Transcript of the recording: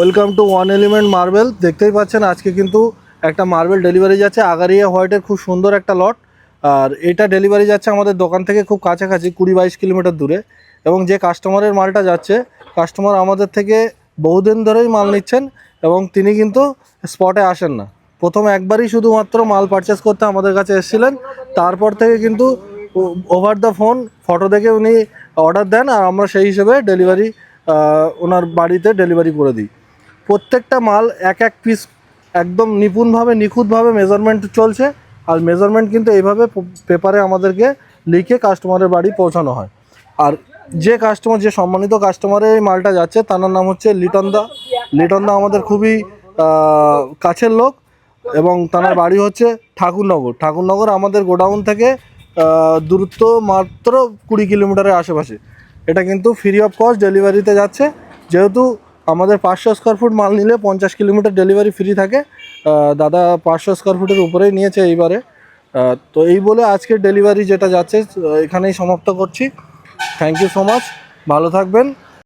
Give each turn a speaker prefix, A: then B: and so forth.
A: Welcome to one element marble. দেখতেই পাচ্ছেন আজকে কিন্তু একটা মার্বেল ডেলিভারি যাচ্ছে আগারিয়া হোয়াইটের, খুব সুন্দর একটা লট। আর এটা ডেলিভারি যাচ্ছে আমাদের দোকান থেকে খুব কাছাকাছি 20-22 কিলোমিটার দূরে। এবং যে কাস্টমারের মালটা যাচ্ছে, কাস্টমার আমাদের থেকে বহুদিন ধরেই মাল নিচ্ছেন এবং তিনি কিন্তু স্পটে আসেন না। প্রথম একবারই শুধুমাত্র মাল পারচেস করতে আমাদের কাছে এসেছিলেন, তারপর থেকে কিন্তু ওভার দ্য ফোন ফটো দেখে উনি অর্ডার দেন আর আমরা সেই হিসেবে ডেলিভারি ওনার বাড়িতে ডেলিভারি করে দিই। প্রত্যেকটা মাল এক এক পিস একদম নিপুণভাবে নিখুঁতভাবে মেজারমেন্ট চলছে। আর মেজারমেন্ট কিন্তু এইভাবে পেপারে আমাদেরকে লিখে কাস্টমারের বাড়ি পৌঁছানো হয়। আর যে কাস্টমার, যে সম্মানিত কাস্টমারের এই মালটা যাচ্ছে তার নাম হচ্ছে লিটনদা আমাদের খুবই কাছের লোক এবং তার বাড়ি হচ্ছে ঠাকুরনগর আমাদের গোডাউন থেকে দূরত্ব মাত্র 20 কিলোমিটারের আশেপাশে। এটা কিন্তু ফ্রি অফ কস্ট ডেলিভারিতে যাচ্ছে, যেহেতু আমাদের 500 স্কোয়ার ফুট মাল নিলে 50 কিলোমিটার ডেলিভারি ফ্রি থাকে। দাদা 500 স্কোয়ার ফুটের উপরেই নিয়েছে এইবারে। তো এই বলে আজকের ডেলিভারি যেটা যাচ্ছে এখানেই সমাপ্ত করছি। থ্যাংক ইউ সো মাচ, ভালো থাকবেন।